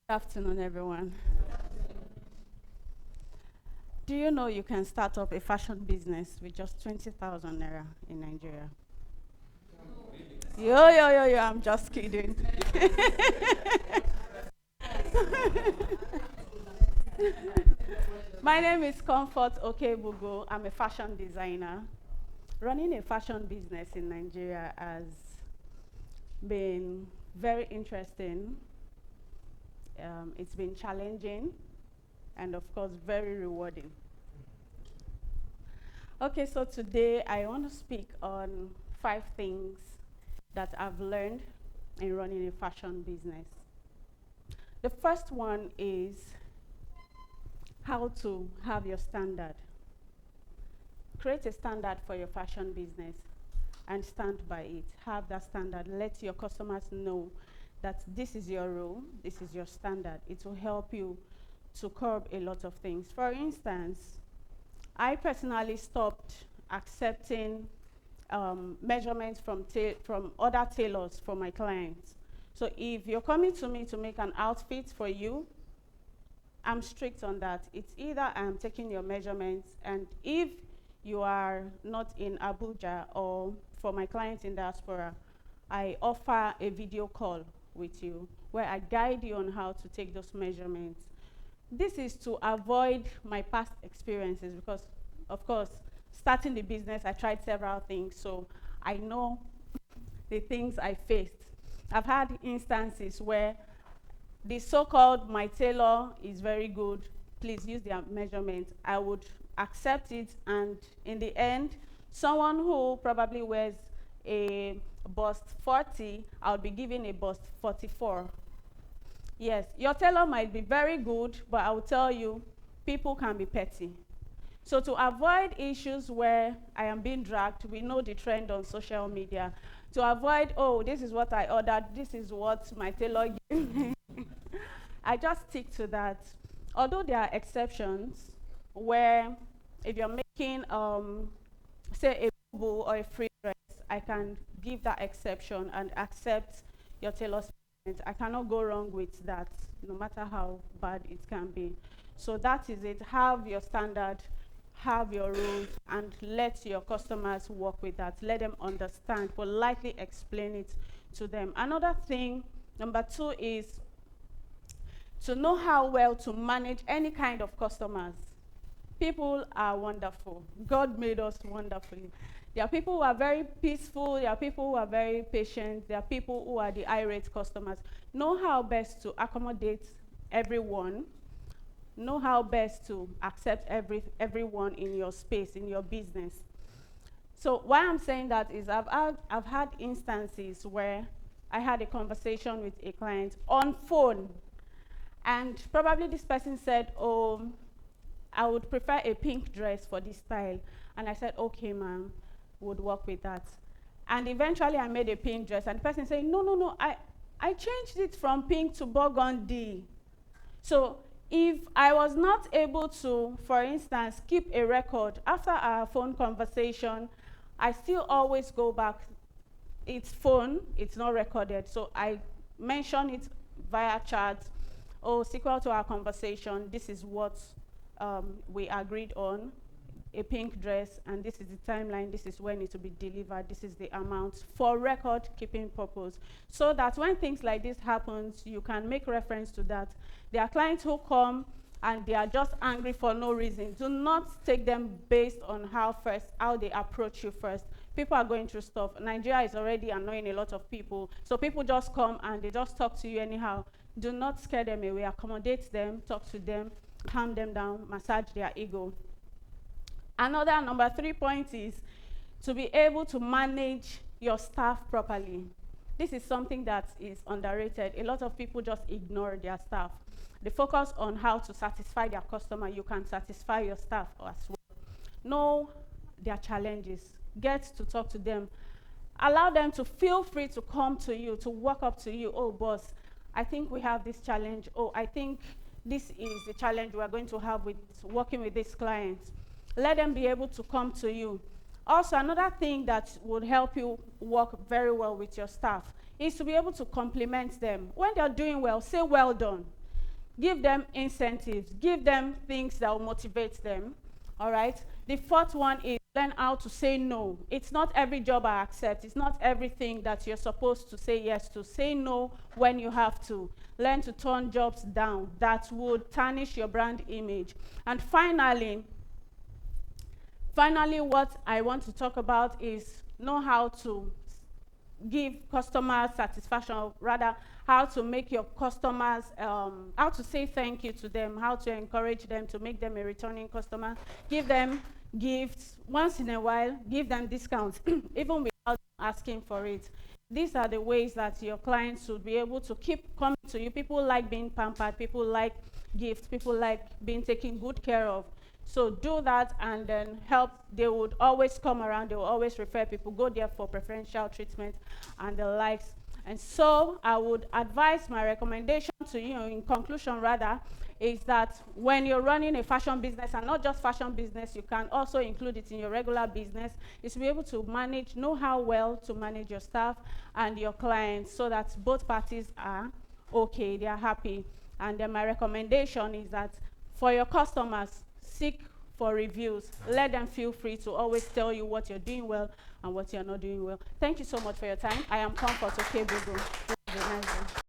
Good afternoon, everyone. Do you know you can start up a fashion business with just 20,000 naira in Nigeria? Yo, I'm just kidding. My name is Comfort Deftouch. I'm a fashion designer. Running a fashion business in Nigeria has been very interesting. It's been challenging and, of course, very rewarding. Okay, so today I want to speak on 5 things that I've learned in running a fashion business. The first one is how to have your standard. Create a standard for your fashion business and stand by it. Have that standard. Let your customers know that this is your rule, this is your standard. It will help you to curb a lot of things. For instance, I personally stopped accepting measurements from other tailors for my clients. So if you're coming to me to make an outfit for you, I'm strict on that. It's either I'm taking your measurements, and if you are not in Abuja or for my clients in diaspora, I offer a video call with you where I guide you on how to take those measurements. This is to avoid my past experiences because, of course, starting the business, I tried several things, so I know the things I faced. I've had instances where the so-called my tailor is very good, please use their measurement. I would accept it, and in the end, someone who probably wears a bust 40, I would be giving a bust 44. Yes, your tailor might be very good, but I will tell you, people can be petty. So to avoid issues where I am being dragged, we know the trend on social media. To avoid, oh, this is what I ordered, this is what my tailor gave me, I just stick to that. Although there are exceptions where if you're making, say, a boo or a free dress, I can give that exception and accept your tailor's payment. I cannot go wrong with that, no matter how bad it can be. So that is it. Have your standard, have your rules, and let your customers work with that. Let them understand, politely explain it to them. Another thing, number 2, is to know how well to manage any kind of customers. People are wonderful. God made us wonderfully. There are people who are very peaceful, there are people who are very patient, there are people who are the irate customers. Know how best to accommodate everyone. Know how best to accept everyone in your space, in your business. So why I'm saying that is I've had instances where I had a conversation with a client on phone, and probably this person said, oh, I would prefer a pink dress for this style. And I said, okay, ma'am, would work with that. And eventually I made a pink dress, and the person said, no, I changed it from pink to burgundy. So if I was not able to, for instance, keep a record after our phone conversation, I still always go back. It's phone, it's not recorded. So I mention it via chat. Oh, sequel to our conversation, this is what we agreed on, a pink dress, and this is the timeline, this is when it will be delivered, this is the amount, for record keeping purpose, so that when things like this happens, you can make reference to that. There are clients who come and they are just angry for no reason. Do not take them based on how they approach you first. People are going through stuff. Nigeria is already annoying a lot of people, so people just come and they just talk to you anyhow. Do not scare them away. Accommodate them, talk to them, calm them down, massage their ego. Another number 3 point is to be able to manage your staff properly. This is something that is underrated. A lot of people just ignore their staff. They focus on how to satisfy their customer. You can satisfy your staff as well. Know their challenges. Get to talk to them. Allow them to feel free to come to you, to walk up to you. Oh, boss, I think we have this challenge. Oh, I think this is the challenge we're going to have with working with this client. Let them be able to come to you. Also, another thing that would help you work very well with your staff is to be able to compliment them. When they're doing well, say well done. Give them incentives. Give them things that will motivate them. All right. The fourth one is learn how to say no. It's not every job I accept. It's not everything that you're supposed to say yes to. Say no when you have to. Learn to turn jobs down that would tarnish your brand image. And finally, what I want to talk about is know how to give customer satisfaction, or rather how to make your customers, how to say thank you to them, how to encourage them to make them a returning customer. Give them gifts once in a while, give them discounts even without asking for it. These are the ways that your clients should be able to keep coming to you. People like being pampered, people like gifts, people like being taken good care of. So do that and then help. They would always come around. They will always refer people. Go there for preferential treatment and the likes. And so I would advise, my recommendation to you, in conclusion rather, is that when you're running a fashion business, and not just fashion business, you can also include it in your regular business, is to be able to manage, know how well to manage your staff and your clients so that both parties are okay, they are happy. And then my recommendation is that for your customers, seek for reviews. Let them feel free to always tell you what you're doing well and what you're not doing well. Thank you so much for your time. I am Comfort Deftouch.